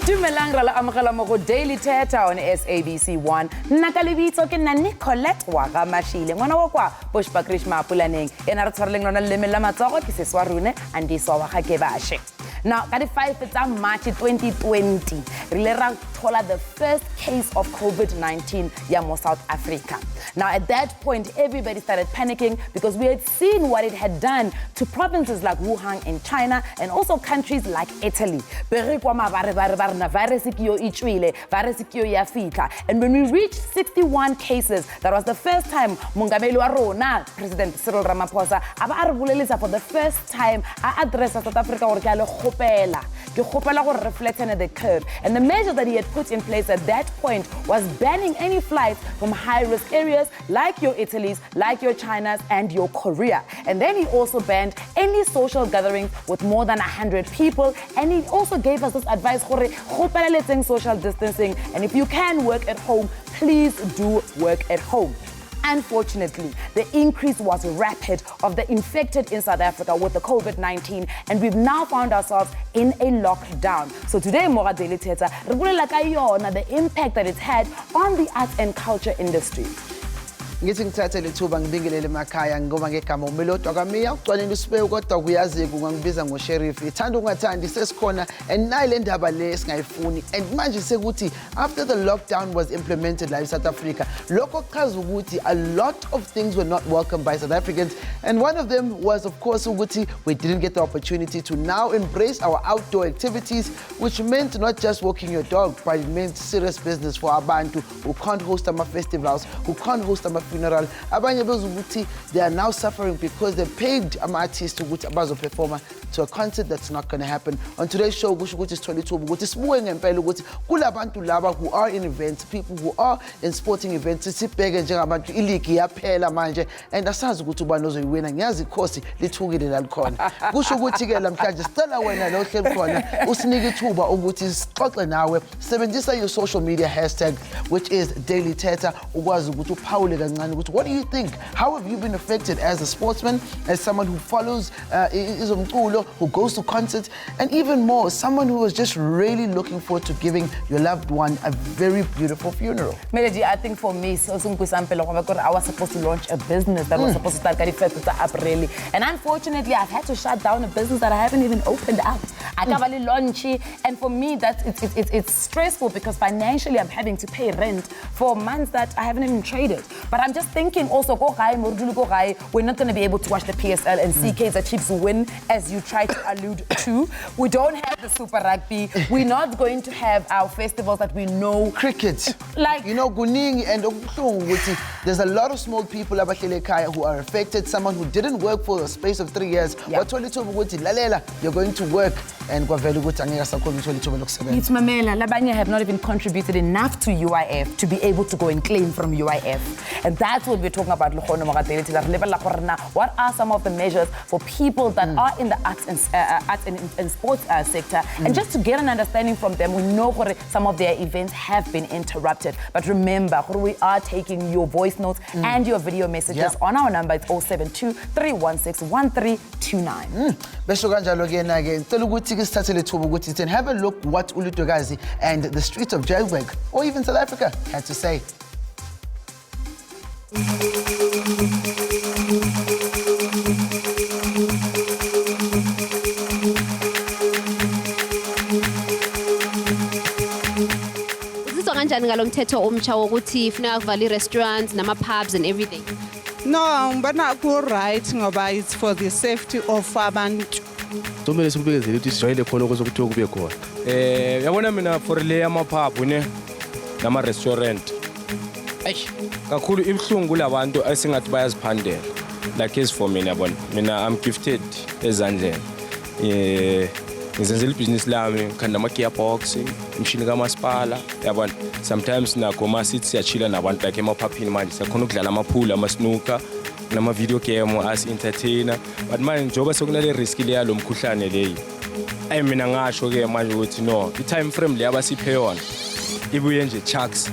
Dumelang ra la amogela mo go Daily Thetha on SABC 1. Nna ka lebitso ke nna Nicolette wa ga Mashile. Ngwana wa kwa Bushbuckridge Mapulaneng. Ena re tshwareleng lona leleme la matsogo ke seswa rune andiswa wa ga ke bashe. Now, ka di 5 tsa March 2020, re ra thola the first case of COVID-19 ya mo South Africa. Now, at that point, everybody started panicking because we had seen what it had done to provinces like Wuhan in China and also countries like Italy. And when we reached 61 cases, that was the first time Mongameli wa rona, President Cyril Ramaphosa, for the first time, addressed South Africa or the curve. And the measure that he had put in place at that point was banning any flights from high-risk areas like your Italies, like your Chinas, and your Korea. And then he also banned any social gatherings with more than 100 people. And he also gave us this advice, social distancing. And if you can work at home, please do work at home. Unfortunately, the increase was rapid of the infected in South Africa with the COVID-19, and we've now found ourselves in a lockdown. So today, Mora Daily Thetha, the impact that it's had on the arts and culture industry. Ngithi ngithathe lethuba ngibingelele emakhaya ngoba ngegama umelodwa kwamiya ucwaneni usibe kodwa kuyazi kungangibiza ngoSheriff ithanda ungathandi sesikhona and nayi le ndaba le singayifuni and manje sekuthi after the lockdown was implemented live South Africa lokho kuchaza ukuthi a lot of things were not welcomed by South Africans, and one of them was of course ukuthi we didn't get the opportunity to now embrace our outdoor activities, which meant not just walking your dog, but it meant serious business for abantu who can't host our festivals, who can't host our funeral. Abanye bezukuthi they are now suffering because they paid artists ukuthi abazoperforma to a concert that's not going to happen. On today's show, kusho ukuthi sitholithuba ukuthi sibuye ngempela ukuthi kulabantu laba who are in events, people who are in sporting events, sibheke njengabantu iligi yaphela manje and asazi ukuthi ubani ozoyiwina. Ngiyazi ikhosi lithukile la likhona. Kusho ukuthi ke namhlanje sicela wena lo hleli khona usinike ithuba ukuthi sixoxe nawe. Sebenzisa your social media hashtag which is Daily Thetha ukwazi ukuthi uphawule kancane. What do you think? How have you been affected as a sportsman, as someone who follows izomculo, who goes to concerts, and even more, someone who was just really looking forward to giving your loved one a very beautiful funeral? Melody, I think for me, I was supposed to launch a business that was supposed to start April, and unfortunately, I've had to shut down a business that I haven't even opened up. I can't really launch it, and for me, it's stressful because financially, I'm having to pay rent for months that I haven't even traded. But I'm just thinking also, we're not going to be able to watch the PSL and see Kaizer Chiefs win, as you try to allude to. We don't have the Super Rugby. We're not going to have our festivals that we know. Cricket. Like, you know, Guning and there's a lot of small people who are affected. Someone who didn't work for a space of 3 years. You're going to work and it's Mamela. Labanya have not even contributed enough to UIF to be able to go and claim from UIF. And that's what we're talking about. What are some of the measures for people that are in the arts and sports sector? And just to get an understanding from them, we know some of their events have been interrupted. But remember, we are taking your voice notes and your video messages on our number. It's 072 316 1329. Have a look what Ulutogazi and the streets of Joburg or even South Africa had to say. Restaurants, pubs and everything. No, but not good, right? It's for the safety of abantu. Somele sikubekeze ukuthi sijayele khona okuzokuthiwa kube khona. Yabona mina for le amapub ne nama restaurant. Kakhulu ibhlungu labantu asingathi bayaziphandela. Like as for mina yabona. Mina I'm gifted ezandleni. Ngizenzela business lami, ngikhanda ama gearboxing, imshini kaMasipala, yabona. Sometimes nakho masithi siyachila nabantu like emaphaphini manje siyakhona ukudlala amapool, ama-snooker, nama video game as entertainer. But manje njoba sekunale risk le yalo mkhuhlane leyi. Mina ngasho ke manje ukuthi no, i-time frame le abasiphe yona ibuye nje chucks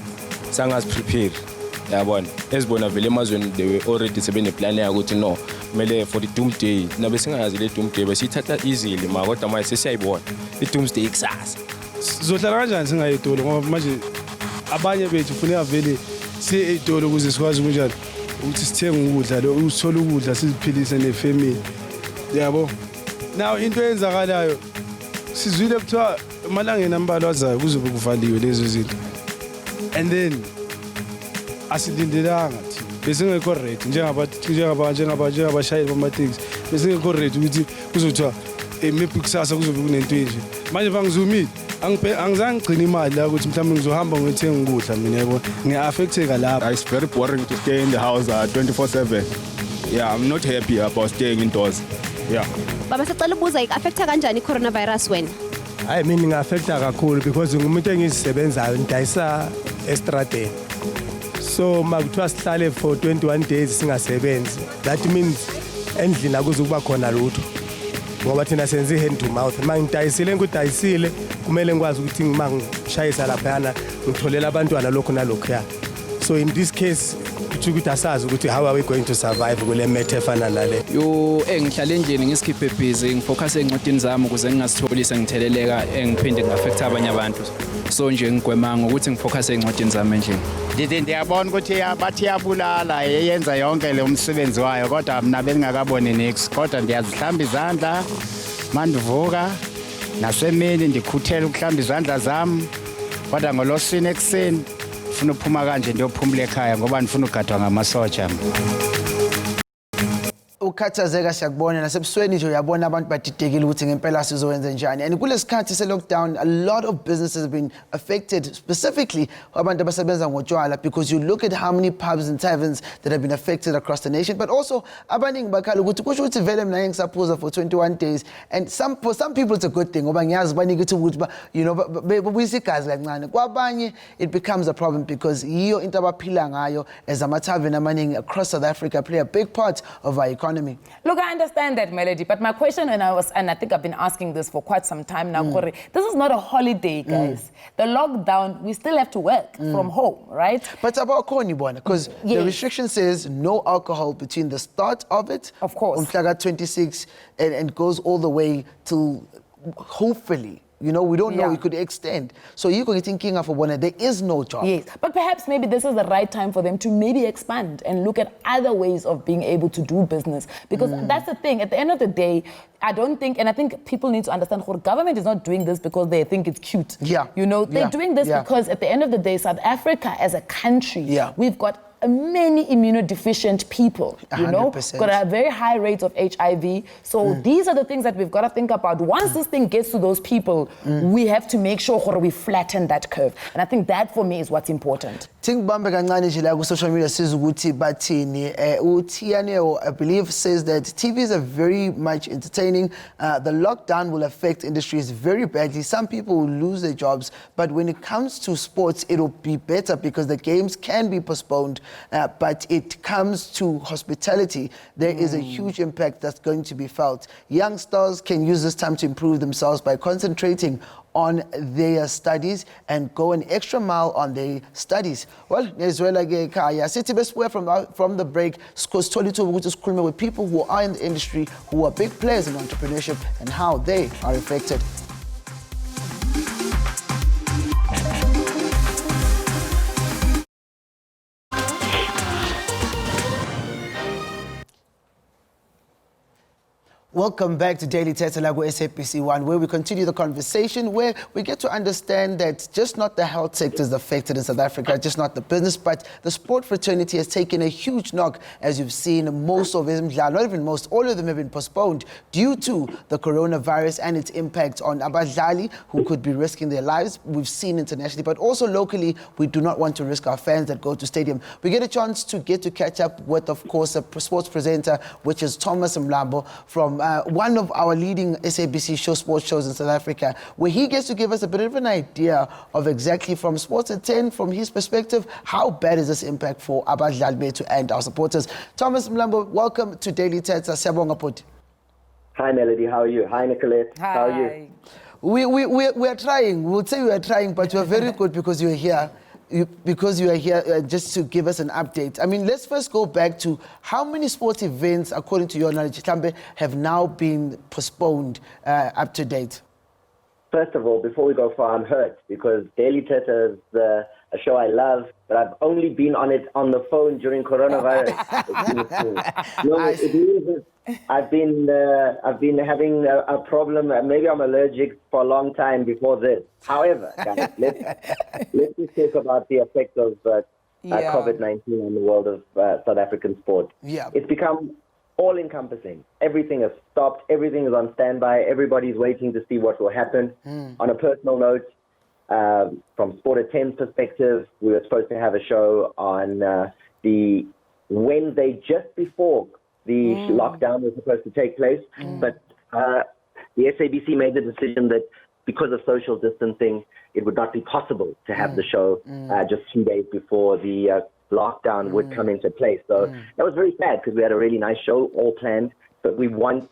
sangazi prepare. Yabona. Esibona vele emazweni they were already sebene plan ukuthi no, kumele for the doomsday nabe singayazi le doomsday besithatha easily kodwa manje sesiyayibona i doomsday ikusasa. Sizohlala kanjani singayi eTolo ngoba manje abanye bethu kufuneka vele siye eTolo ukuze sikwazi kunjani ukuthi sithenge ukudla lo usithola ukudla siziphilise nefamily. Yabo. Now into eyenzakalayo sizwile kuthiwa emalangeni ambalwa azayo kuzobe kuvaliwe lezo zinto. And then asilindelanga thina. Besingekho ready njengabashayeli bamateksi. Besingekho ready ukuthi kuzothiwa maybe kusasa kuzobe kunento enje. Manje bangizumile angizange ngigcina imali la ukuthi mhlawumbe ngizohamba ngithenga ukudla mina yabo ngiaffecteka lapha. It's very boring to stay in the house 24/7. Yeah, I'm not happy about staying indoors. Yeah. Baba sicela ubuza ik-affecta kanjani i-coronavirus wena? Hayi mina inga-affecta kakhulu because ngumuntu engizisebenzayo ngidayisa estradeni. So makuthiwa sihlale for 21 days singasebenzi. That means endlini akuzukuba khona lutho. Ngoba thina senze hand to mouth. Mangidayisile ngidayisile kumele ngikwazi ukuthi ngishayisa laphana ngitholela abantwana lokho nalokho ya. So in this case ukuthi asazi ukuthi how are we going to survive kule methe efana nale. Yo engihlala endlini ngisikhiphe busy ngifocus encwadini zami ukuze ngingazitholi sengitheleleka engiphinde ngaffecta abanye abantu. So nje ngigwemanga ukuthi ngifocus encwadini zami endlini. Ndiyabona ukuthi bathi yabulala yenza yonke le umsebenzi wayo kodwa mina bengakaboni nix kodwa ndiyazihlamba izandla mandivuka nasemini ndikhuthela ukuhlamba izandla zami kodwa ngolosini ekseni ufuna uphuma kanje ndiyophumula ekhaya ngoba ndifuna ugadwa ngamasotsha. Ukhathazeka siyakubona nasebusweni nje uyabona abantu badidekile ukuthi ngempela sizowenza njani. And kulesikhathi se-lockdown, a lot of businesses have been affected, specifically abantu abasebenza ngotshwala, because you look at how many pubs and taverns that have been affected across the nation. But also abaningi bakhala ukuthi kusho ukuthi vele mina ngisaphuza for 21 days, and for some people it's a good thing ngoba ngiyazi banikethe ukuthi babuyisa igazi kancane. Kwabanye it becomes a problem because yiyo into abaphila ngayo as ama-tavern amaningi across South Africa play a big part of our economy. Look, I understand that, Melody, but my question, and I think I've been asking this for quite some time now, Corey, this is not a holiday, guys. The lockdown, we still have to work from home, right? But about Konibona, because the restriction says no alcohol between the start of it, of course, on Flaga 26, and goes all the way to hopefully. We don't know, it could extend. So you could be thinking of one, there is no job. Yes, but perhaps maybe this is the right time for them to maybe expand and look at other ways of being able to do business. Because that's the thing, at the end of the day, I don't think, and I think people need to understand, the government is not doing this because they think it's cute. Yeah. They're doing this because at the end of the day, South Africa as a country, we've got many immunodeficient people, 100%. Got a very high rate of HIV. So these are the things that we've got to think about. Once this thing gets to those people, we have to make sure we flatten that curve. And I think that for me is what's important. Bambe kancane nje la ku social media siza ukuthi bathini uTianeo I believe says that TVs are very much entertaining. The lockdown will affect industries very badly. Some people will lose their jobs, but when it comes to sports it'll be better because the games can be postponed. But it comes to hospitality, there is a huge impact that's going to be felt. Youngsters can use this time to improve themselves by concentrating on their studies and go an extra mile on their studies. Well, Nezwela ke ekhaya sithi besibuya from the break sithola ithuba ukuthi sikhulume with people who are in the industry, who are big players in entrepreneurship and how they are affected. Welcome back to Daily Thetha SABC 1, where we continue the conversation, where we get to understand that just not the health sector is affected in South Africa, just not the business, but the sport fraternity has taken a huge knock, as you've seen. Most of them, not even most, all of them have been postponed due to the coronavirus and its impact on abadlali, who could be risking their lives. We've seen internationally, but also locally, we do not want to risk our fans that go to stadium. We get a chance to catch up with, of course, a sports presenter, which is Thomas Mlambo from one of our leading SABC sports shows in South Africa, where he gets to give us a bit of an idea of exactly from Sports at 10, from his perspective, how bad is this impact for Abadlali Bethu and our supporters. Thomas Mlambo, welcome to Daily Thetha. Siyabonga bhuti. Hi Melody, how are you? Hi Nicolette, Hi. How are you? We are trying. We would say we are trying, but you are very good because you are here. Because you are here just to give us an update. I mean, let's first go back to how many sports events, according to your knowledge, have now been postponed up to date? First of all, before we go far, I'm hurt because Daily Thetha is a show I love, but I've only been on it on the phone during coronavirus. It means that I've been having a problem. Maybe I'm allergic for a long time before this. However, guys, let's just talk about the effect of COVID-19 on the world of South African sport. Yeah. It's become all-encompassing. Everything has stopped. Everything is on standby. Everybody's waiting to see what will happen. On a personal note, from Sport at 10's perspective, we were supposed to have a show on the Wednesday just before the lockdown was supposed to take place. But the SABC made the decision that because of social distancing, it would not be possible to have the show just 2 days before the lockdown would come into place. So that was very sad because we had a really nice show all planned, but we want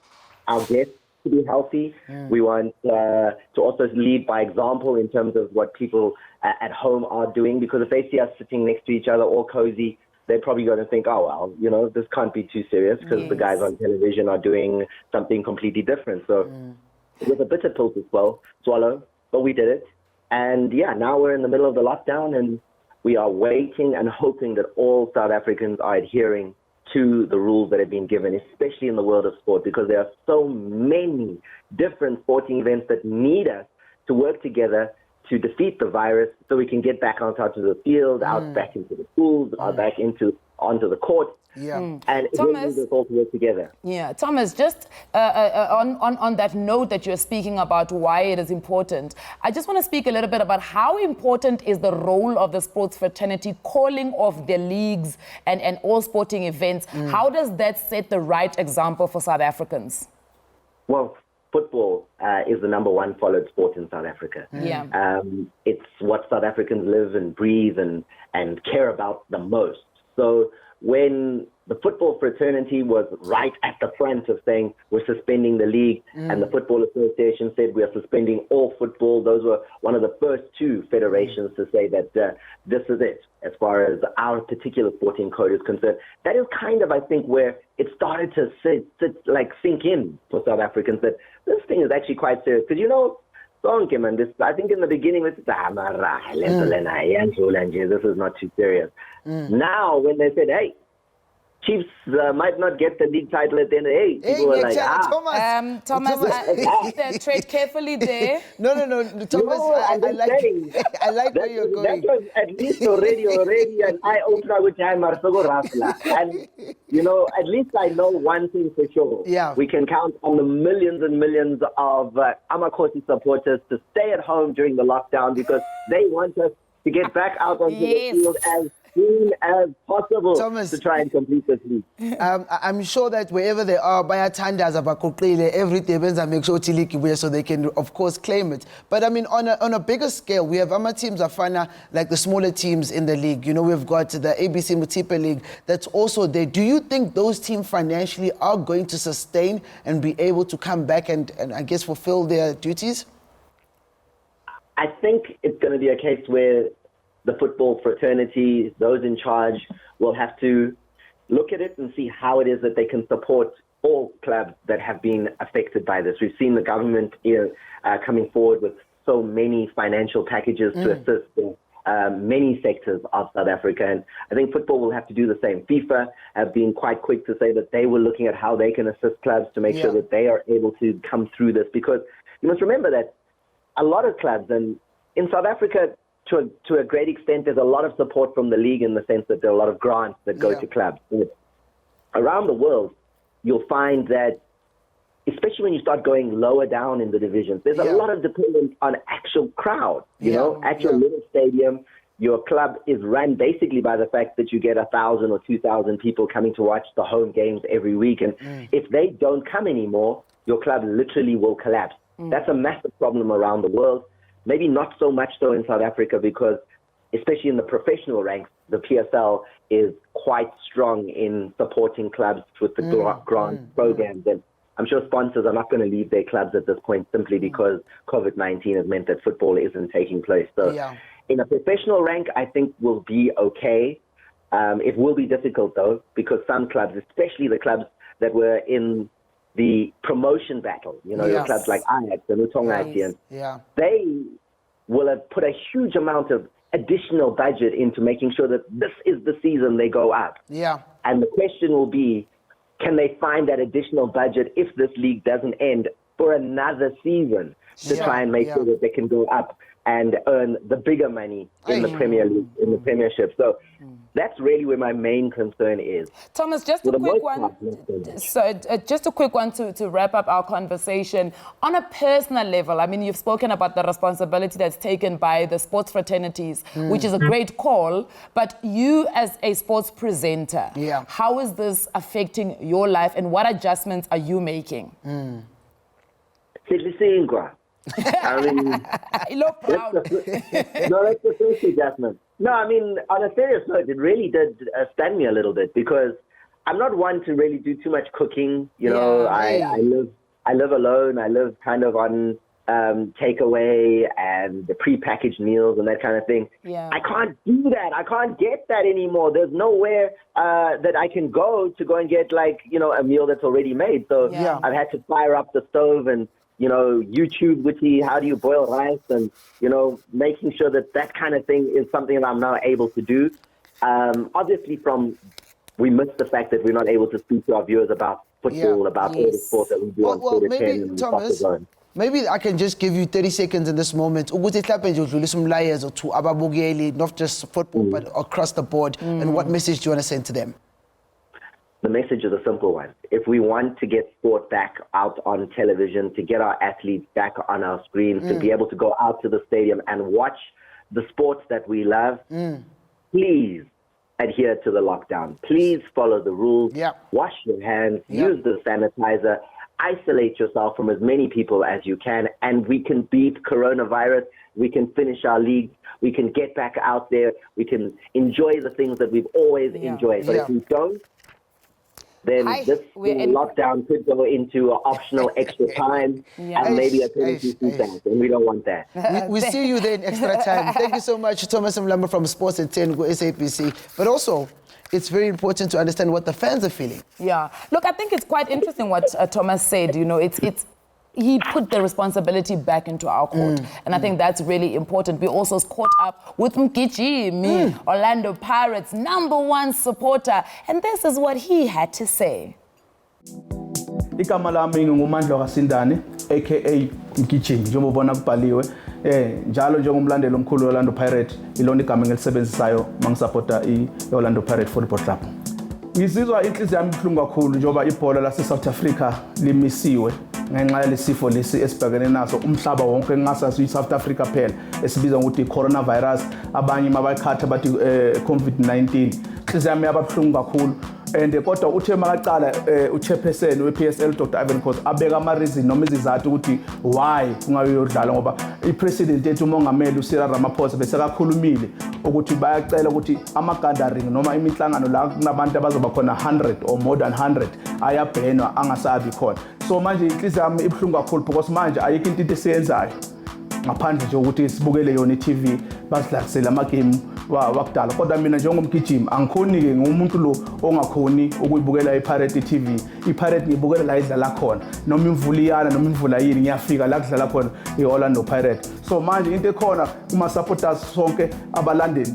our guests to be healthy. We want to also lead by example in terms of what people at home are doing, because if they see us sitting next to each other all cozy, they're probably going to think, oh, well, this can't be too serious because the guys on television are doing something completely different. So it was a bitter pill to swallow, but we did it. And now we're in the middle of the lockdown, and we are waiting and hoping that all South Africans are adhering to the rules that have been given, especially in the world of sport, because there are so many different sporting events that need us to work together to defeat the virus so we can get back out onto the field, back into the schools, back onto the court. And it really needs us all to work together. Yeah, Thomas, just on that note that you're speaking about why it is important, I just want to speak a little bit about how important is the role of the sports fraternity calling off the leagues and all sporting events. How does that set the right example for South Africans? Well, football is the number one followed sport in South Africa. It's what South Africans live and breathe and care about the most. So when the football fraternity was right at the front of saying we're suspending the league, and the Football Association said we are suspending all football, those were one of the first two federations to say that this is it as far as our particular sporting code is concerned. That is kind of, I think, where it started to sink in for South Africans that this thing is actually quite serious. Because I think in the beginning this is not too serious. Now when they said, hey, Chiefs might not get the league title at the end of the day, people were like, Thomas, tread carefully there. No, Thomas, I like where you're going. That was at least already an eye-opener with and, at least I know one thing for sure. Yeah. We can count on the millions and millions of Amakosi supporters to stay at home during the lockdown because they want us to get back out onto the field as soon as possible, Thomas, to try and complete this league. I'm sure that wherever they are, bayatandaza bakuqile every day benza make sure tiliki so they can of course claim it. But I mean on a bigger scale, we have ama teams afana like the smaller teams in the league. We've got the ABC Mutipe League that's also there. Do you think those teams financially are going to sustain and be able to come back and I guess fulfill their duties? I think it's going to be a case where the football fraternity, those in charge, will have to look at it and see how it is that they can support all clubs that have been affected by this. We've seen the government coming forward with so many financial packages to assist in many sectors of South Africa. And I think football will have to do the same. FIFA have been quite quick to say that they were looking at how they can assist clubs to make sure that they are able to come through this. Because you must remember that a lot of clubs, and in South Africa, to a great extent, there's a lot of support from the league in the sense that there are a lot of grants that go to clubs. Around the world, you'll find that, especially when you start going lower down in the divisions, there's a lot of dependence on actual crowd, at your little stadium. Your club is run basically by the fact that you get 1,000 or 2,000 people coming to watch the home games every week. And if they don't come anymore, your club literally will collapse. That's a massive problem around the world. Maybe not so much so in South Africa because, especially in the professional ranks, the PSL is quite strong in supporting clubs with the grant programs. And I'm sure sponsors are not going to leave their clubs at this point simply because COVID-19 has meant that football isn't taking place. So in a professional rank, I think we'll be okay. It will be difficult, though, because some clubs, especially the clubs that were in the promotion battle. You know, your clubs like Ajax and Utonga, they will have put a huge amount of additional budget into making sure that this is the season they go up. And the question will be, can they find that additional budget if this league doesn't end for another season to try and make sure that they can go up and earn the bigger money in the Premier League, in the Premiership. So that's really where my main concern is. Thomas, just a quick one. Just a quick one to wrap up our conversation. On a personal level, I mean, you've spoken about the responsibility that's taken by the sports fraternities, which is a great call. But you, as a sports presenter, how is this affecting your life, and what adjustments are you making? I mean, that's the first adjustment. No, I mean, on a serious note, it really did stun me a little bit because I'm not one to really do too much cooking. You know, I live alone. I live kind of on takeaway and the prepackaged meals and that kind of thing. I can't do that. I can't get that anymore. There's nowhere that I can go and get, like, you know, a meal that's already made. So I've had to fire up the stove and, you know, YouTube witty, how do you boil rice, and, you know, making sure that that kind of thing is something that I'm now able to do. Obviously, we miss the fact that we're not able to speak to our viewers about football, about all the sport that we do on Twitter. Maybe, Thomas, maybe I can just give you 30 seconds in this moment. Not just football, but across the board. And what message do you want to send to them? The message is a simple one. If we want to get sport back out on television, to get our athletes back on our screens, to be able to go out to the stadium and watch the sports that we love, please adhere to the lockdown. Please follow the rules. Wash your hands. Use the sanitizer. Isolate yourself from as many people as you can, and we can beat coronavirus. We can finish our leagues. We can get back out there. We can enjoy the things that we've always enjoyed. But if we don't, then this lockdown could go into an optional extra time and maybe a penalty and we don't want that. We see you there in extra time. Thank you so much, Thomas Mlamba from Sports at 10 SABC. But also, it's very important to understand what the fans are feeling. Look, I think it's quite interesting what Thomas said. You know, he put the responsibility back into our court. And I think that's really important. We also caught up with Mgijimi, Orlando Pirates' #1 supporter. And this is what he had to say. Igama lami ngumandla kaSindane aka Mgijimi njengobona kubhaliwe njalo njengomlandeli omkhulu Orlando Pirates ilona igama engilisebenzisayo mangisupporta iOrlando Pirates Football Club. Ngizizwa inhliziyo yami ibuhlungu kakhulu njengoba ibhola lase South Africa limisiwe ngenxa yalesifo lesi esibhekene naso umhlaba wonke engasazi South Africa phela esibiza ukuthi coronavirus abanye mabayikhatha bathi COVID-19. Inhliziyo yami yababuhlungu kakhulu. And kodwa uthe makaqala uchairperson wePSL Dr. Ivan Khosi abeka ama reason noma izizathu ukuthi why kungayodlala ngoba ipresident ethu umongameli uCyril Ramaphosa bese kakhulumile ukuthi bayacela ukuthi ama gathering noma imihlangano la kunabantu abazoba khona 100 or more than 100 ayabhenwa angasabi khona. So manje inhliziyo yami ibuhlungu kakhulu because manje ayikho into esiyenzayo ngaphandle nje ukuthi sibukele yona iTV basidlalisela ama game wakudala. Kodwa mina njengomgijimi angikhoni ke ngumuntu lo ongakhoni ukuyibukela iPirate TV. iPirate ngibukela la idlala khona noma imvula iyana noma imvula yini ngiyafika la kudlala khona iOrlando Pirates. So manje into ekhona kuma supporters sonke abalandeli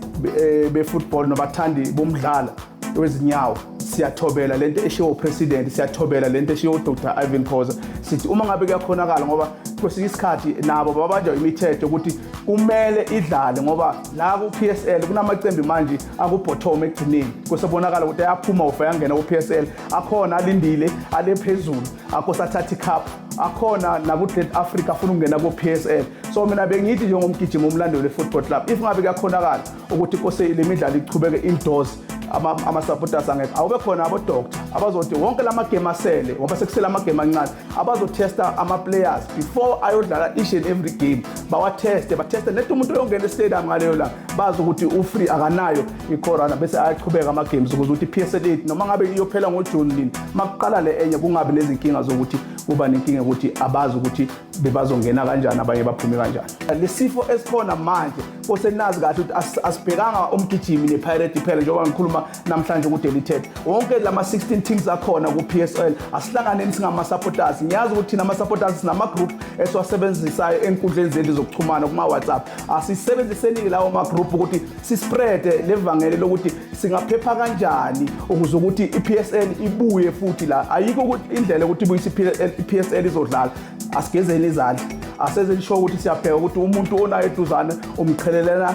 befootball nobathandi bomdlalo wezinyawo siyathobela lento eshiwo president, siyathobela lento eshiwo Dr. Ivan Khosi. Sithi uma ngabe kuyakhonakala ngoba kwesinye isikhathi nabo babanja imithetho ukuthi kumele idlale ngoba la ku PSL kunamacembe manje akubottom ekugcineni kusebonakala ukuthi ayaphuma ufa yangena ku PSL akhona alindile ale phezulu akho sathathi cup akhona na ku Africa afuna ukungena ku PSL. So mina bengithi njengomgijimi umlandeli wefootball club if ngabe kuyakhonakala ukuthi kose le midlalo ichubeke indoors ama supporters angeke awube khona abo doctor abazothi wonke lamagame asele ngoba sekusela amagame ancane abazotesta ama players before ayodlala each and every game bateste nethi umuntu oyongena estadium ngaleyo la bazi ukuthi ufree akanayo icorona bese ayaqhubeka ama games ukuze ukuthi PSL 8 noma ngabe iyophela ngoJune lini makuqala le enye kungabi nezinkinga zokuthi kuba nenkinga ukuthi abazi ukuthi bebazongena kanjani abanye baphume kanjani. Lesifo esikhona manje osenazi kahle ukuthi asibhekanga umgijimi nePirate phela njengoba ngikhuluma namhlanje ku Daily Thetha. Wonke lama 16 teams akhona ku PSL asihlanganeni singama supporters. Ngiyazi ukuthi thina ama supporters sinama group esiwasebenzisayo enkundleni zethu zokuxhumana kuma WhatsApp. Asisebenziseni lawo ma group ukuthi sispread levangeli lokuthi singaphepha kanjani ukuze ukuthi iPSL ibuye futhi la. Ayikho ukuthi indlela ukuthi ibuyise iPSL izodlala. Asigezeni izandla. Aseze show ukuthi siyabheka ukuthi umuntu onayo eduzane umqhelelana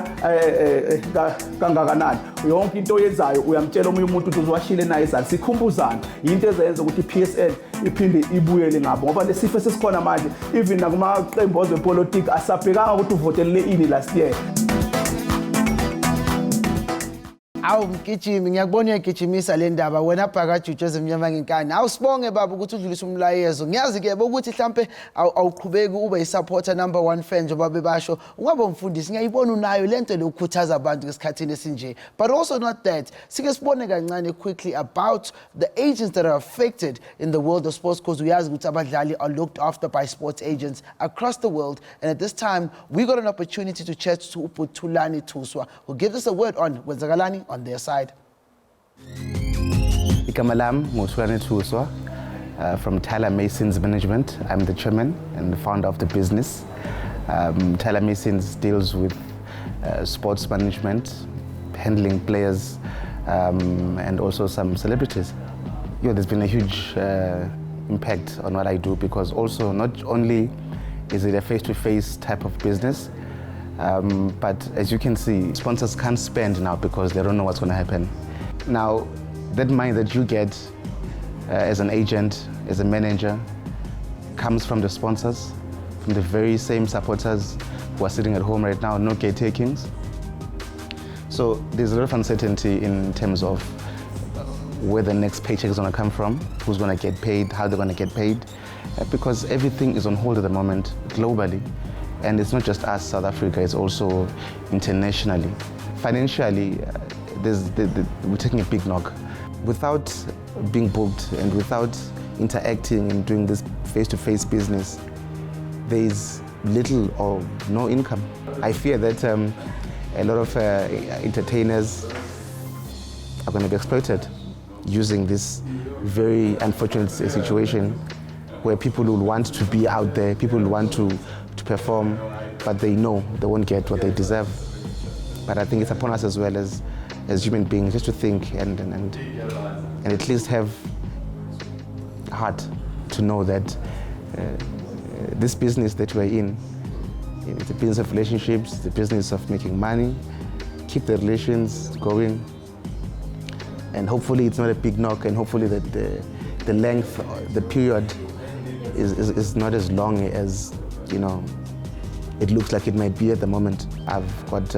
kangakanani. Yonke into oyenzayo uyamtshela omunye umuntu ukuthi uzwashile naye izandla. Sikhumbuzana into ezenza ukuthi iPSL iphinde ibuyele ngabo ngoba lesifo sesikhona manje even nakumaqembu ezepolitiki asabhekanga ukuthi uvotelele ini last year. Awu mgijimi ngiyakubona uyagijimisa le ndaba wena bhakajuju ezimnyama ngenkani. Awusibonge baba ukuthi udlulisa umlayezo. Ngiyazi ke ukuthi mhlambe awuqhubeki ube yisupporter number 1 fan njengoba bebasho. Ungaba umfundisi ngiyayibona unayo lento lokukhuthaza abantu ngesikhathini esinje. But also not that. Sike sibone kancane quickly about the agents that are affected in the world of sports because uyazi ukuthi abadlali are looked after by sports agents across the world, and at this time we got an opportunity to chat to Uputhulani Thuswa who gives us a word on Wenzakalani on their side. Igama lami nguThulani Thuswa from Tyler Masons Management. I'm the chairman and the founder of the business. Tyler Masons deals with sports management, handling players, and also some celebrities. There's been a huge impact on what I do because also not only is it a face-to-face type of business, but as you can see, sponsors can't spend now because they don't know what's going to happen. Now, that money that you get as an agent, as a manager, comes from the sponsors, from the very same supporters who are sitting at home right now, no caretakings. So there's a lot of uncertainty in terms of where the next paycheck is going to come from, who's going to get paid, how they're going to get paid, because everything is on hold at the moment globally. And it's not just us, South Africa, it's also internationally. Financially, we're taking a big knock. Without being booked and without interacting and doing this face-to-face business, there's little or no income. I fear that a lot of entertainers are going to be exploited using this very unfortunate situation where people will want to be out there, people will want to perform, but they know they won't get what they deserve. But I think it's upon us as well as human beings just to think and at least have heart to know that this business that we're in, it's a business of relationships, the business of making money, keep the relations going, and hopefully it's not a big knock, and hopefully that the length, the period is not as long as it looks like it might be at the moment. I've got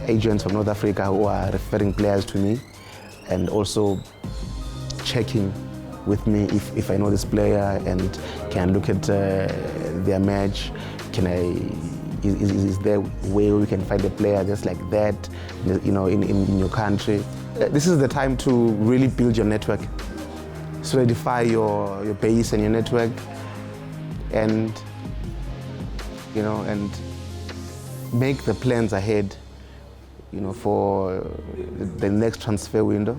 agents from North Africa who are referring players to me and also checking with me if I know this player and can look at their match. Is there a way we can find a player just like that, in your country? This is the time to really build your network, solidify your base and your network, and make the plans ahead, for the next transfer window.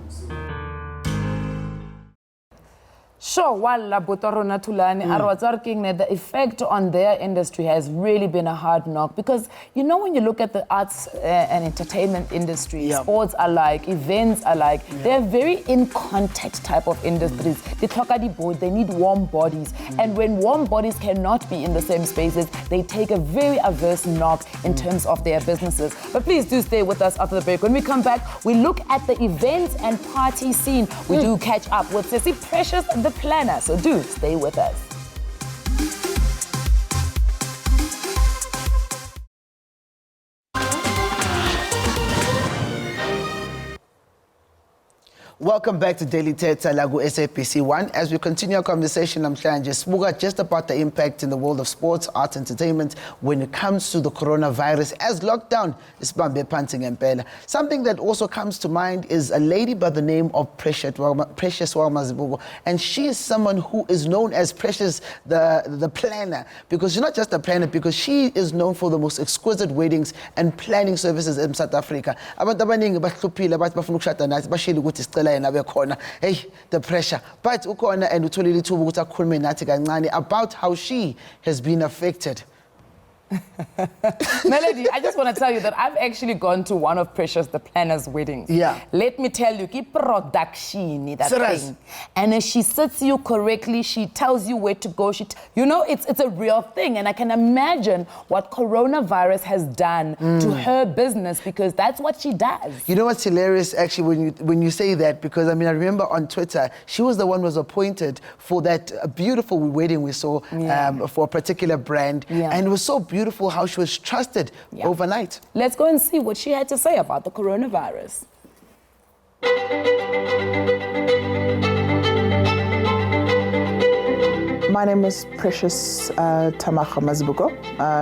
Sure, while Labotorona Tulani, the effect on their industry has really been a hard knock because, when you look at the arts and entertainment industry, sports are like, events are like, they're very in-contact type of industries. They need warm bodies. And when warm bodies cannot be in the same spaces, they take a very adverse knock in terms of their businesses. But please do stay with us after the break. When we come back, we look at the events and party scene. We do catch up with Sissy Precious, the planner, so do stay with us. Welcome back to Daily Thetha la SABC 1. As we continue our conversation, I'm just about the impact in the world of sports, art, entertainment when it comes to the coronavirus as lockdown is panting and Something that also comes to mind is a lady by the name of Precious Mazibuko, and she is someone who is known as Precious the planner, because she's not just a planner, because she is known for the most exquisite weddings and planning services in South Africa. Abantu abaningi bahluphile abathi bafuna ukushada nathi bashilo ukuthi sicela yena bekhona. Hey, the pressure. But ukhona and utholile ithuba ukuthi akhulume nathi kancane about how she has been affected. Melody, I just want to tell you that I've actually gone to one of Precious the planner's weddings. Yeah. Let me tell you, keep production that Serious? thing. And she sits you correctly, she tells you where to go. It's a real thing. And I can imagine what coronavirus has done to her business, because that's what she does. You know what's hilarious actually when you say that, because I remember on Twitter, she was the one who was appointed for that beautiful wedding we saw for a particular brand. Yeah. And it was so beautiful how she was trusted overnight. Let's go and see what she had to say about the coronavirus. My name is Precious Tamacha Mazibuko,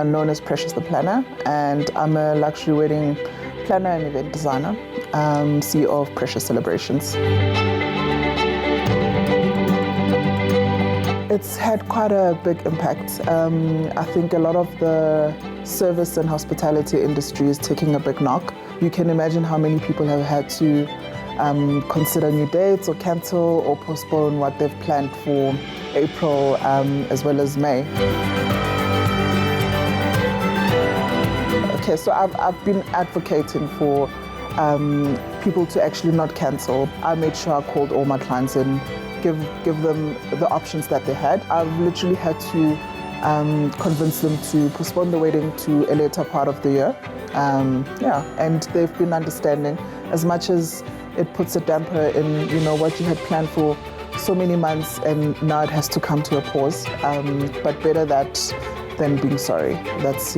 known as Precious the Planner, and I'm a luxury wedding planner and event designer, CEO of Precious Celebrations. It's had quite a big impact. I think a lot of the service and hospitality industry is taking a big knock. You can imagine how many people have had to consider new dates or cancel or postpone what they've planned for April as well as May. Okay, so I've been advocating for people to actually not cancel. I made sure I called all my clients and give them the options that they had. I've literally had to convince them to postpone the wedding to a later part of the year. And they've been understanding. As much as it puts a damper in, what you had planned for so many months, and now it has to come to a pause. But better that than being sorry. That's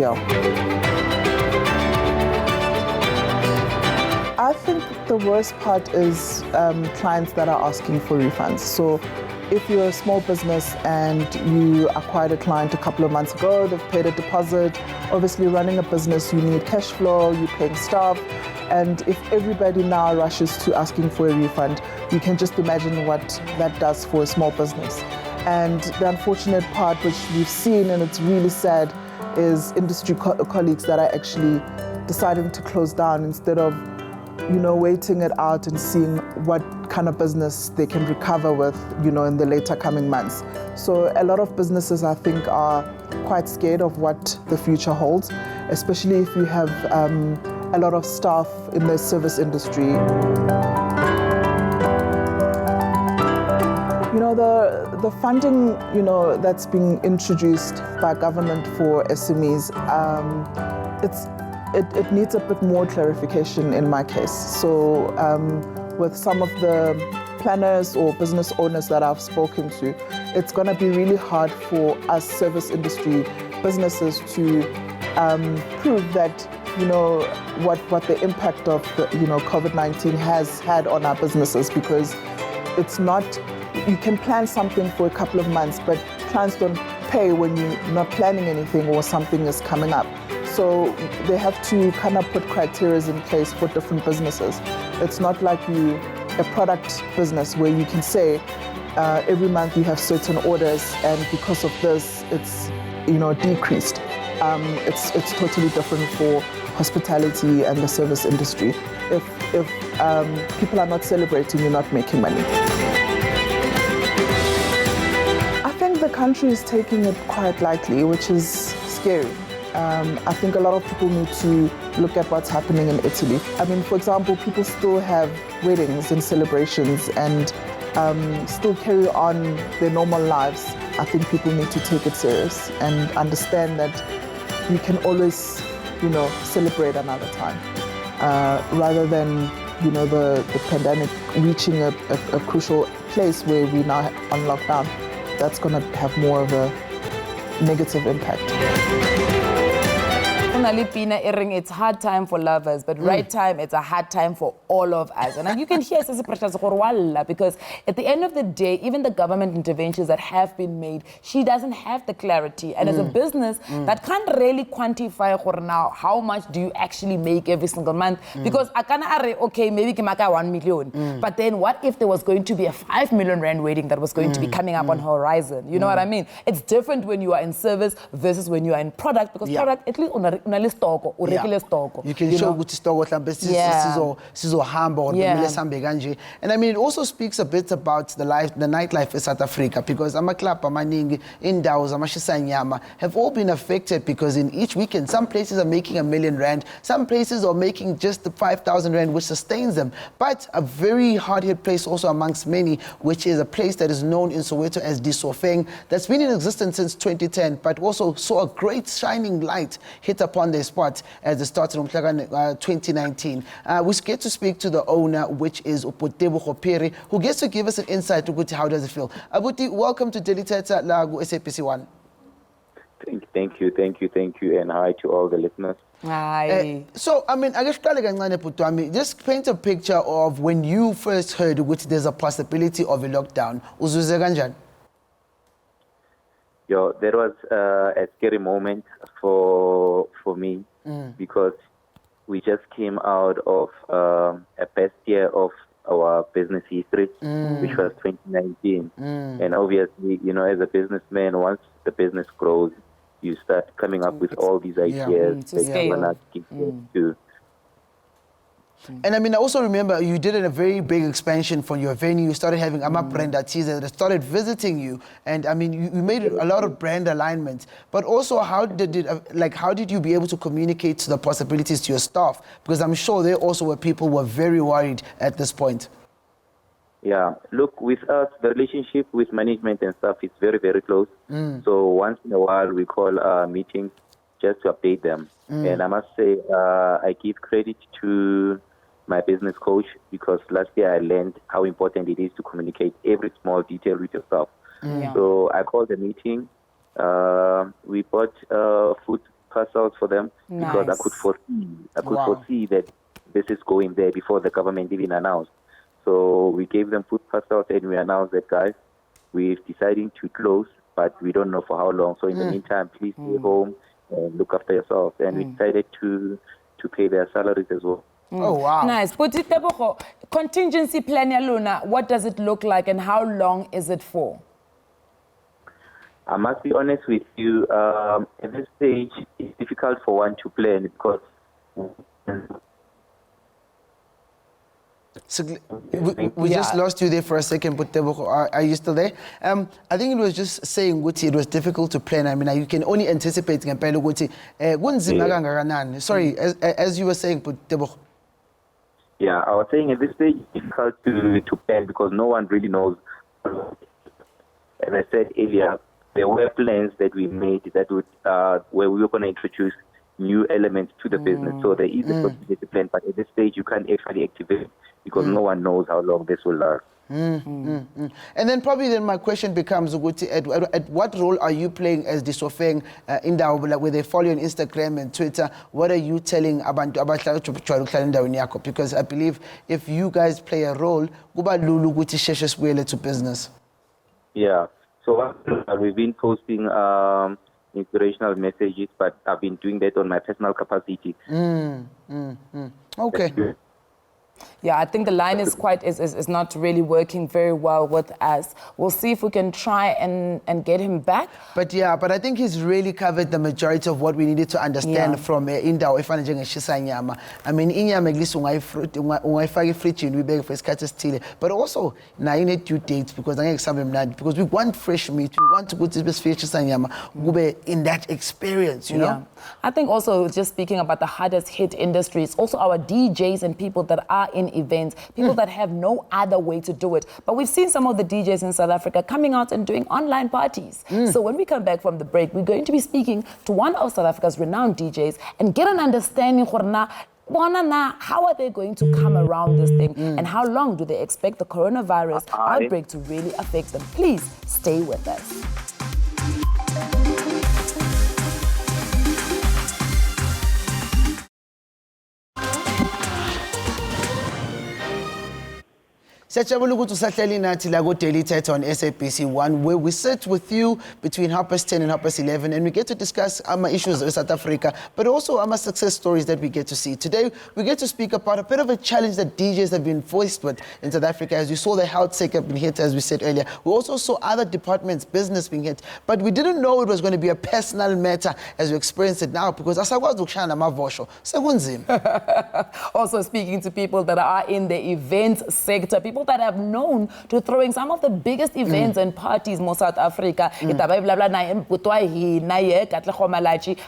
I think the worst part is clients that are asking for refunds. So if you're a small business and you acquired a client a couple of months ago, they've paid a deposit. Obviously, running a business, you need cash flow, you're paying staff. And if everybody now rushes to asking for a refund, you can just imagine what that does for a small business. And the unfortunate part, which we've seen, and it's really sad, is industry colleagues that are actually deciding to close down instead of waiting it out and seeing what kind of business they can recover with, in the later coming months. So a lot of businesses, I think, are quite scared of what the future holds, especially if you have a lot of staff in the service industry. The funding, that's being introduced by government for SMEs, it needs a bit more clarification in my case. So with some of the planners or business owners that I've spoken to, it's going to be really hard for us service industry businesses to prove that, what the impact of the, COVID-19 has had on our businesses, because it's not, you can plan something for a couple of months, but clients don't pay when you're not planning anything or something is coming up. So they have to kind of put criteria in place for different businesses. It's not like a product business where you can say every month you have certain orders, and because of this, it's decreased. It's totally different for hospitality and the service industry. If people are not celebrating, you're not making money. I think the country is taking it quite lightly, which is scary. I think a lot of people need to look at what's happening in Italy. For example, people still have weddings and celebrations and still carry on their normal lives. I think people need to take it serious and understand that you can always, celebrate another time, rather than, the pandemic reaching a crucial place where we're now on lockdown. That's going to have more of a negative impact. For Kunali Pina Ering, it's hard time for lovers, but right time, it's a hard time for all of us. And you can hear because at the end of the day, even the government interventions that have been made, she doesn't have the clarity. And as a business, that can't really quantify now how much do you actually make every single month. Because I can okay, maybe Kimaka 1 million. But then what if there was going to be a 5 million rand wedding that was going to be coming up on horizon? You know what I mean? It's different when you are in service versus when you are in product, because product at least unale stock or regular stock. You can show good stock sizohamba or sambe kanje. And I mean, it also speaks a bit about the nightlife in South Africa, because amaklapa amaningi indawo zamashisanyama have all been affected, because in each weekend some places are making R1 million, some places are making just the 5,000 rand, which sustains them. But a very hard-hit place also amongst many, which is a place that is known in Soweto as Disofeng, that's been in existence since 2010, but also saw a great shining light hit upon their spot as they started in 2019. We get to speak to the owner, which is Upotebo Khopere, who gets to give us an insight to how does it feel. Abuti, welcome to Daily Thetha Lagu SABC 1. Thank you, and hi to all the listeners. Hi. So, I mean, I guess just paint a picture of when you first heard which there's a possibility of a lockdown. Uzuze kanjani? Yo, there was a scary moment for me because we just came out of a best year of our business history, which was 2019. And obviously, you know, as a businessman, once the business grows, you start coming up with all these ideas that you want to give to. And I mean, I also remember you did a very big expansion for your venue. You started having brand artists that started visiting you. And I mean, you made a lot of brand alignments. But also, how did you be able to communicate the possibilities to your staff? Because I'm sure there also were people who were very worried at this point. Yeah, look, with us, the relationship with management and staff is very, very close. So once in a while, we call meetings just to update them. And I must say, I give credit to my business coach, because last year I learned how important it is to communicate every small detail with your staff. So I called the meeting. We bought food parcels for them because I could foresee that this is going there before the government even announced. So we gave them food parcels and we announced that, guys, we're deciding to close, but we don't know for how long. So in the meantime, please stay home and look after yourselves. And we decided to pay their salaries as well. Oh, wow. Nice. But contingency plan, Luna, what does it look like and how long is it for? I must be honest with you, at this stage, it's difficult for one to plan because so we just lost you there for a second, but are you still there? I think it was just saying Guti, it was difficult to plan. I mean, you can only anticipate Guti. Sorry, as you were saying, but yeah, I was saying at this stage it's difficult to plan because no one really knows. As I said earlier, there were plans that we made that would where we were going to introduce new elements to the business. So there is a contingency plan, but at this stage you can't actually activate because no one knows how long this will last. And then probably my question becomes, at what role are you playing as Disofeng in the where they follow you on Instagram and Twitter? What are you telling about because I believe if you guys play a role, to business. Yeah. So we've been posting inspirational messages, but I've been doing that on my personal capacity. Okay. Yeah, I think the line is not really working very well with us. We'll see if we can try and get him back. But I think he's really covered the majority of what we needed to understand from Indawo efana njengeshisanyama. I mean, inyama at least ungayifaka efridgini uyibeke for isikhathi esithile. But also now you need due dates because we want fresh meat. We want to go to this shisanyama in that experience, you know? I think also just speaking about the hardest hit industries, also our DJs and people that are in events, people that have no other way to do it. But we've seen some of the DJs in South Africa coming out and doing online parties. So when we come back from the break, we're going to be speaking to one of South Africa's renowned DJs and get an understanding how are they going to come around this thing and how long do they expect the coronavirus outbreak to really affect them. Please stay with us. Siyajabula ukuthi usahleli nathi la ku Daily Thetha on SABC 1, where we sit with you between 10:30 and 11:30, and we get to discuss issues of South Africa, but also success stories that we get to see. Today, we get to speak about a bit of a challenge that DJs have been faced with in South Africa. As you saw, the health sector being hit, as we said earlier. We also saw other departments, business being hit, but we didn't know it was going to be a personal matter as we experience it now, because asakwazi ukushaya namavosho sekunzima. Also speaking to people that are in the events sector, people that have known to throwing some of the biggest events and parties in South Africa.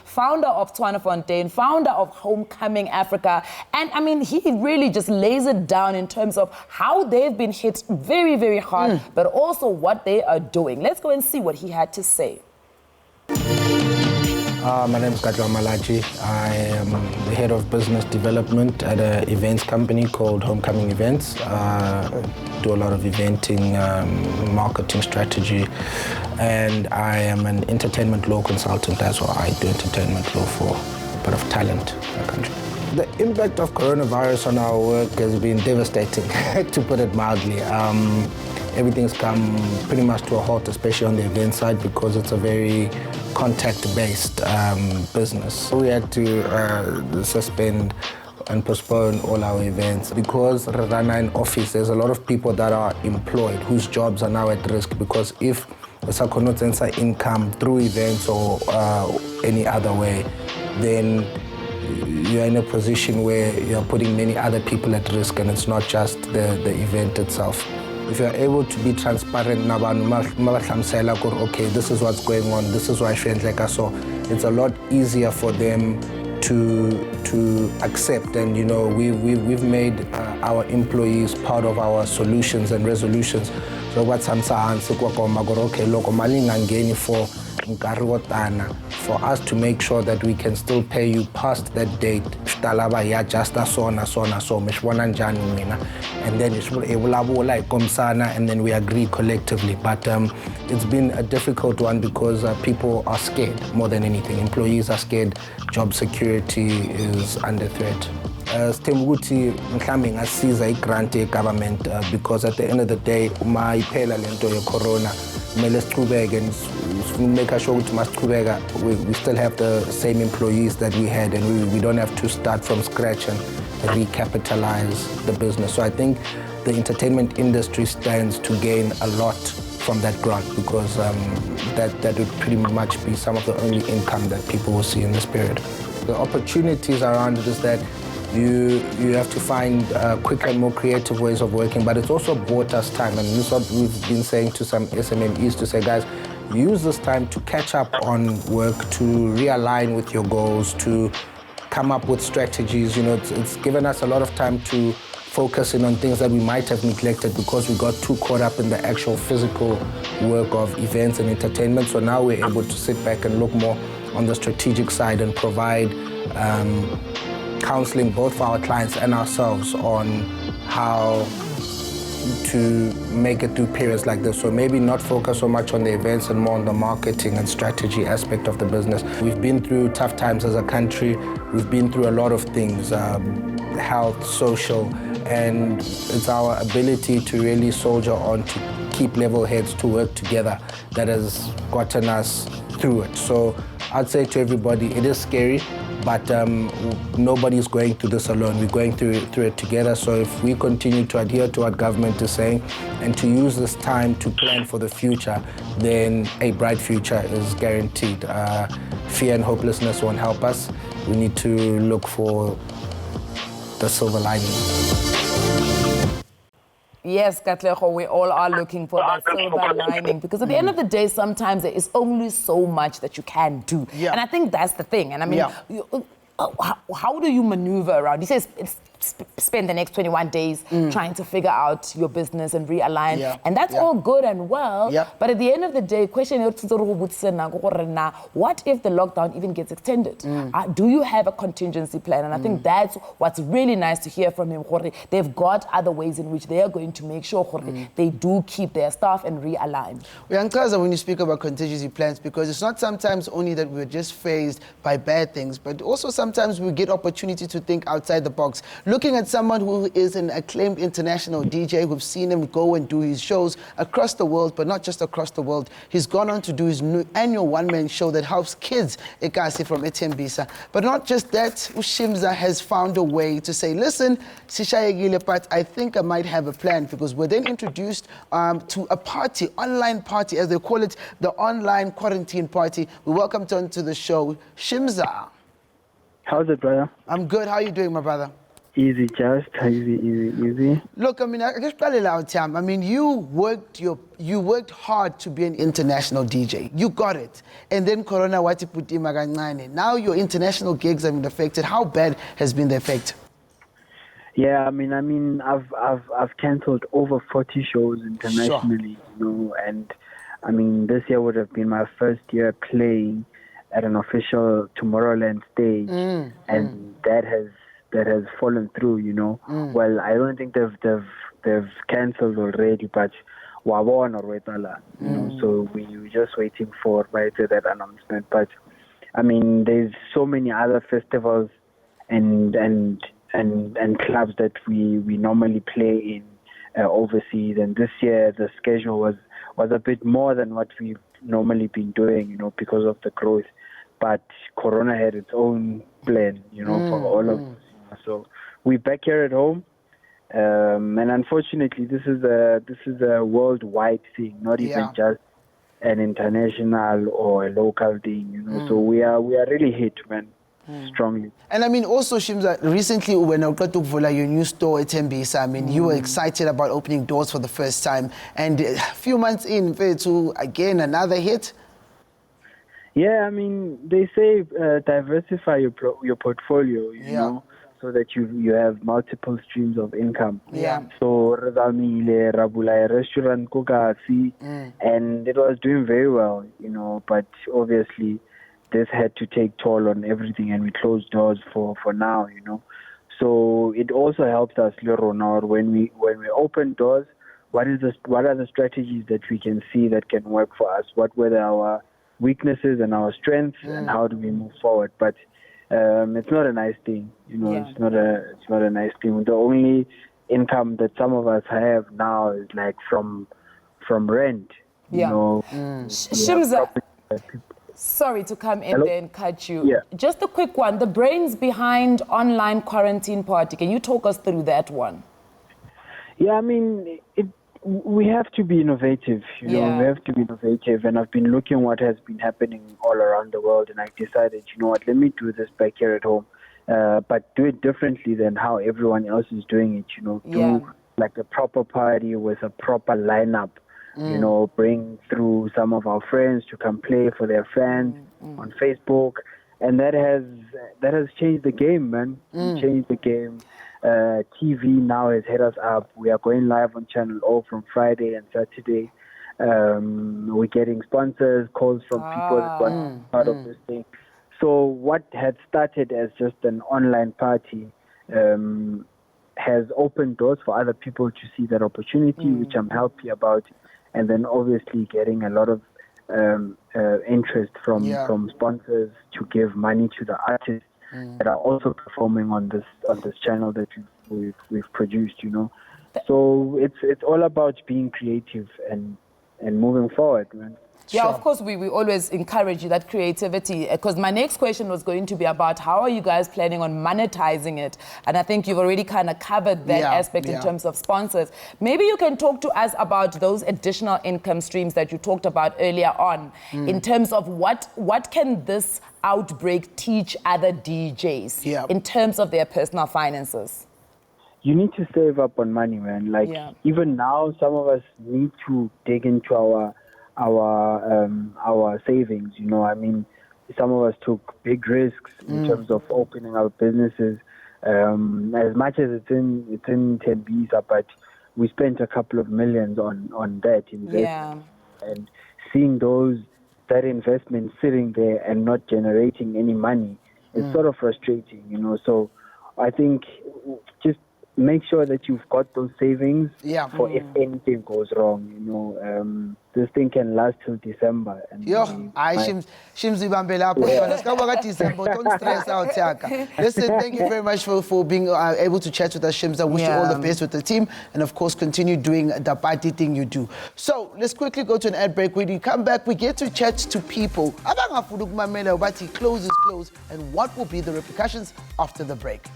Founder of Twana founder of Homecoming Africa. And I mean, he really just lays it down in terms of how they've been hit very, very hard, but also what they are doing. Let's go and see what he had to say. My name is Thetha. I am the head of business development at an events company called Homecoming Events. Do a lot of eventing, marketing strategy, and I am an entertainment law consultant as well. I do entertainment law for a bit of talent in the country. The impact of coronavirus on our work has been devastating, to put it mildly. Everything's come pretty much to a halt, especially on the event side, because it's a very contact-based business. We had to suspend and postpone all our events because Rana in office, there's a lot of people that are employed whose jobs are now at risk, because if the cannot enter income through events or any other way, then you're in a position where you're putting many other people at risk, and it's not just the event itself. If you're able to be transparent, okay, this is what's going on, this is why I feel like I saw, it's a lot easier for them to accept. And you know, we've made our employees part of our solutions and resolutions. So what's for us to make sure that we can still pay you past that date, and then and then we agree collectively. But it's been a difficult one because people are scared more than anything. Employees are scared. Job security is under threat. Stemguti mhlambe ngasiza igrant government because at the end of the day uma iphela lento ye corona kumele siqhubeke and make sure ukuthi we still have the same employees that we had, and we don't have to start from scratch and recapitalize the business. So I think the entertainment industry stands to gain a lot from that grant, because that would pretty much be some of the only income that people will see in this period. The opportunities around it is that you have to find quicker and more creative ways of working, but it's also bought us time, and this is what we've been saying to some SMMEs, to say, guys, use this time to catch up on work, to realign with your goals, to come up with strategies. You know, it's given us a lot of time to focus in on things that we might have neglected because we got too caught up in the actual physical work of events and entertainment. So now we're able to sit back and look more on the strategic side and provide counseling both for our clients and ourselves on how to make it through periods like this. So maybe not focus so much on the events and more on the marketing and strategy aspect of the business. We've been through tough times as a country. We've been through a lot of things, health, social, and it's our ability to really soldier on, to keep level heads, to work together, that has gotten us through it. So I'd say to everybody, it is scary, but nobody's going through this alone. We're going through it together. So if we continue to adhere to what government is saying and to use this time to plan for the future, then a bright future is guaranteed. Fear and hopelessness won't help us. We need to look for the silver lining. Yes, Katlego, we all are looking for that silver lining, because at the end of the day, sometimes there is only so much that you can do. Yeah. And I think that's the thing. And I mean, how do you maneuver around? He says spend the next 21 days trying to figure out your business and realign. Yeah. And that's all good and well. Yeah. But at the end of the day, question what if the lockdown even gets extended? Do you have a contingency plan? And I think that's what's really nice to hear from him. They've got other ways in which they are going to make sure they do keep their staff and realign. When you speak about contingency plans, because it's not sometimes only that we're just faced by bad things, but also sometimes we get opportunity to think outside the box. Looking at someone who is an acclaimed international DJ, we've seen him go and do his shows across the world, but not just across the world. He's gone on to do his new annual one-man show that helps kids, Ekasi from Etembisa. But not just that, Shimza has found a way to say, listen, Sishayegile, but I think I might have a plan, because we're then introduced to a party, online party, as they call it, the online quarantine party. We welcomed on to the show, Shimza. How's it, brother? I'm good. How are you doing, my brother? Easy, just easy. Look, I mean, I guess I mean, you worked hard to be an international DJ. You got it, and then Corona wati puti magangane. Now your international gigs have been affected. How bad has been the effect? Yeah, I mean, I've cancelled over 40 shows internationally, you know, and I mean, this year would have been my first year playing at an official Tomorrowland stage, and that has fallen through, you know. Well, I don't think they've cancelled already, but wabon or wetala, you know. So we were just waiting for that announcement. But I mean, there's so many other festivals and clubs that we normally play in overseas, and this year the schedule was a bit more than what we've normally been doing, you know, because of the growth. But Corona had its own plan, you know, for all of us. So we're back here at home, and unfortunately, this is a worldwide thing, not even just an international or a local thing, you know. So we are really hit, man, strongly. And I mean, also, Shimza, recently when I got to Vula, your new store at Tembisa, I mean, you were excited about opening doors for the first time, and a few months in, to again another hit. Yeah, I mean, they say diversify your portfolio, you know, so that you have multiple streams of income. Yeah. So Razamile, Rabula, restaurant, Kokasi, and it was doing very well, you know, but obviously this had to take toll on everything, and we closed doors for now, you know. So it also helps us, Leronor, when we open doors, what are the strategies that we can see that can work for us? What were our weaknesses and our strengths, and how do we move forward? But it's not a nice thing, you know. It's not a nice thing. The only income that some of us have now is like from rent, you know. Shimza, sorry to come in there and cut you. Yeah. Just a quick one. The brains behind online quarantine party. Can you talk us through that one? Yeah, I mean, we have to be innovative, you know. We have to be innovative, and I've been looking what has been happening all around the world, and I decided, you know what, let me do this back here at home, but do it differently than how everyone else is doing it, you know. Do like a proper party with a proper lineup, you know, bring through some of our friends to come play for their fans on Facebook, and that has changed the game, man. Changed the game. TV now has hit us up. We are going live on Channel O from Friday and Saturday. We're getting sponsors, calls from people that want part of this thing. So what had started as just an online party has opened doors for other people to see that opportunity, which I'm happy about. And then obviously getting a lot of interest from sponsors to give money to the artists that are also performing on this channel that we've produced, you know. So it's all about being creative and moving forward, man. Yeah, of course, we always encourage that creativity, because my next question was going to be about how are you guys planning on monetizing it? And I think you've already kind of covered that aspect in terms of sponsors. Maybe you can talk to us about those additional income streams that you talked about earlier on, in terms of what can this outbreak teach other DJs in terms of their personal finances? You need to save up on money, man. Like even now, some of us need to dig into our savings, you know. I mean, some of us took big risks in terms of opening our businesses. As much as it's in Tembisa, but we spent a couple of millions on that investment. And seeing that investment sitting there and not generating any money is sort of frustrating, you know. So I think just make sure that you've got those savings for if anything goes wrong, you know. this thing can last till December. And Yo, Shims ibambe lapho yona. Sikaba ka December, don't stress out, Yaka. Listen, thank you very much for being able to chat with us, Shims. I wish you all the best with the team, and of course, continue doing the party thing you do. So let's quickly go to an ad break. When we come back, we get to chat to people. Abangafuna ukumamela ubathi close is close, and what will be the repercussions after the break.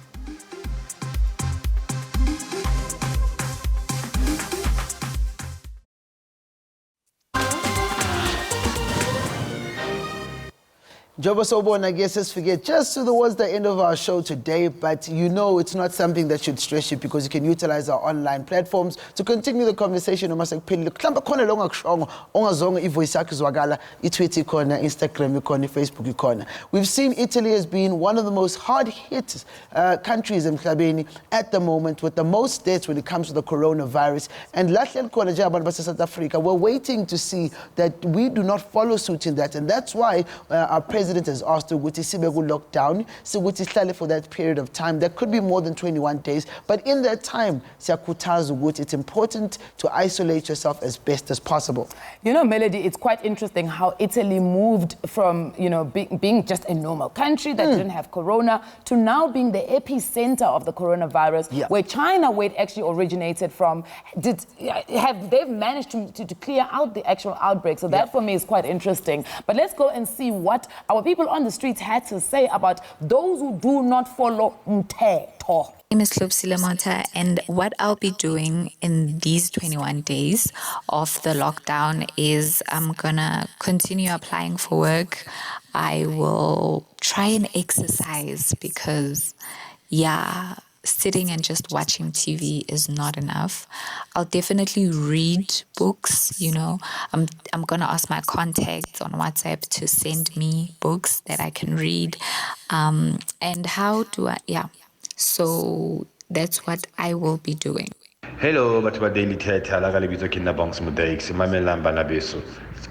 Jobo Sobon, I guess, let's forget just towards the end of our show today, but you know it's not something that should stress you because you can utilize our online platforms to continue the conversation. Facebook. We've seen Italy as being one of the most hard-hit countries in Mhlabeni at the moment with the most deaths when it comes to the coronavirus. And South Africa, we're waiting to see that we do not follow suit in that, and that's why our president has asked Uguti Sibegu lockdown, Uguti Slale for that period of time. That could be more than 21 days, but in that time, it's important to isolate yourself as best as possible. You know, Melody, it's quite interesting how Italy moved from, you know, being just a normal country that didn't have corona to now being the epicenter of the coronavirus, where China, where it actually originated from, they've managed to clear out the actual outbreak. So that for me is quite interesting. But let's go and see what our people on the streets had to say about those who do not follow Mthetho. My name is Klopsile Mata, and what I'll be doing in these 21 days of the lockdown is I'm gonna continue applying for work. I will try and exercise because, sitting and just watching TV is not enough. I'll definitely read books, you know. I'm going to ask my contacts on WhatsApp to send me books that I can read. And how do I, so that's what I will be doing. Hello, batho ba Daily Thetha la ka lebitso ke nna Bongs Modaix mamelang bana beso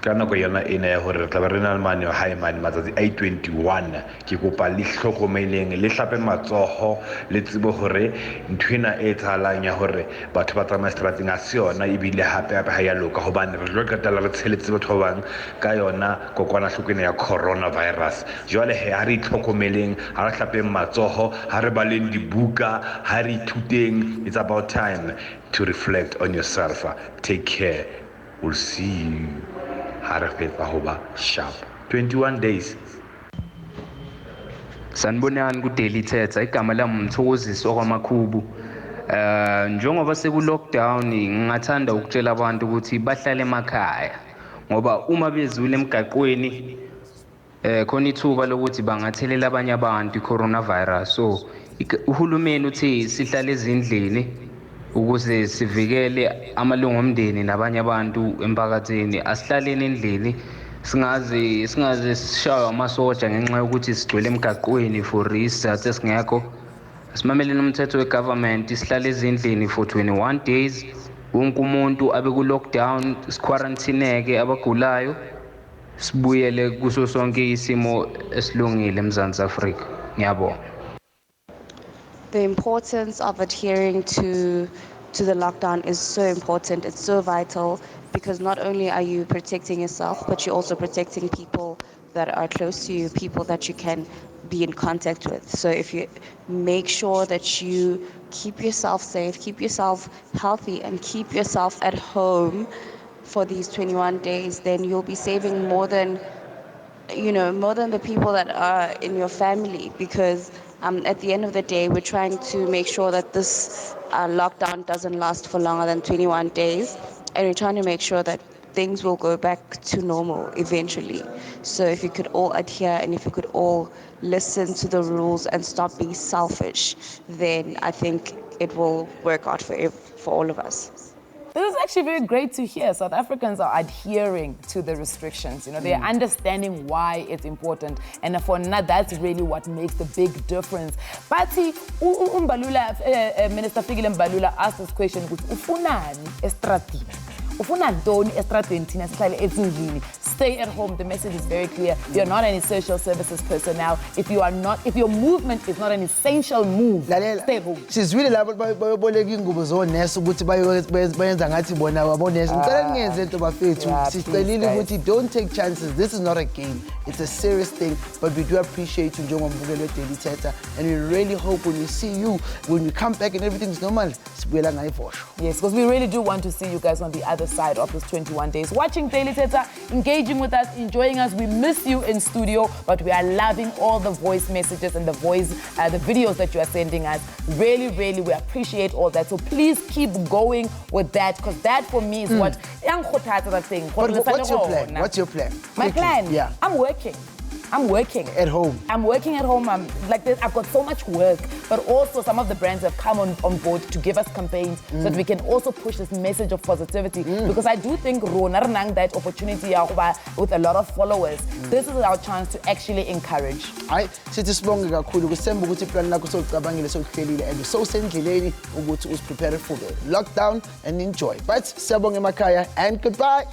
ka nako yona ena ya hore re tla ba re na le mane high man matsatsi a 21 ke kopa le hlokomeleng le hlape matsoho le tsebo hore nthwena e tsalang ya hore batho ba tsamaya strateng a se yona ebile hape ha ya loka hobane re tlo qetella re tsheletse batho ba bang ka yona kokwanahloko ya coronavirus. Jwale ha re itlhokomeleng, ha re hlapeng matsoho, ha re baleng dibuka, ha re ithuteng. It's about time to reflect on yourself. Take care. We'll see you. Sharp. 21 days. Sanibonani ku Daily Thetha igama lami Mthozisi kwaMakhubu. Njengoba seku lockdown ngingathanda ukutshela abantu ukuthi bahlale emakhaya ngoba uma bezule emgaqweni khona ithuba lokuthi bangathelela abanye abantu iCoronavirus. So uhulumeni uthi sihlale ezindlini ukuze sivikele amalungu omndeni nabanye abantu emphakathini. Asihlaleni endlini singaze sishawe amasoja ngenxa yokuthi sigcwele emgaqweni for isizathu esingekho. Simameleni umthetho wegovernment, sihlale ezindlini for 21 days. Wonke umuntu abe ku lockdown, siquarantineke abagulayo. Sibuyele kuso sonke isimo esilungile eMzansi Afrika. Ngiyabonga. The importance of adhering to the lockdown is so important. It's so vital because not only are you protecting yourself, but you're also protecting people that are close to you, people that you can be in contact with. So if you make sure that you keep yourself safe, keep yourself healthy, and keep yourself at home for these 21 days, then you'll be saving more than the people that are in your family, because at the end of the day, we're trying to make sure that this lockdown doesn't last for longer than 21 days, and we're trying to make sure that things will go back to normal eventually. So if you could all adhere and if you could all listen to the rules and stop being selfish, then I think it will work out for all of us. This is actually very great to hear. South Africans are adhering to the restrictions. You know, they're understanding why it's important. And for now, that's really what makes the big difference. But Minister Fikile Mbalula asked this question, ufunani estrategi? ufuna ntoni estradweni thina sihlale ezindlini. Stay at home. The message is very clear. You're not any social services personnel. If your movement is not an essential move, stay home. She's really labo bayoboleka ingubo zonesi ukuthi bayenza ngathi bona abonesi. Ngicela ningenze into bafethu. Sicelile ukuthi don't take chances. This is not a game. It's a serious thing, but we do appreciate you njengombukeli weDaily Thetha, and we really hope when we see you, when we come back and everything's normal, sibuyela ngayivosho. Yes, because we really do want to see you guys on the other side of this 21 days. Watching Daily Thetha, engaging with us, enjoying us. We miss you in studio, but we are loving all the voice messages and the videos that you are sending us. Really, really, we appreciate all that. So please keep going with that, because that for me is what that thing. What's your plan? What's your plan? My plan? Yeah. I'm working. At home? I'm working at home. I've got so much work, but also some of the brands have come on board to give us campaigns so that we can also push this message of positivity. Because I do think that opportunity with a lot of followers, this is our chance to actually encourage. Sithi sibonge kakhulu kusemba ukuthi plan lakho solicabangile sokuhlelile and so sendleleni ukuthi prepare for the lockdown and enjoy. But siyabonga emakhaya and goodbye.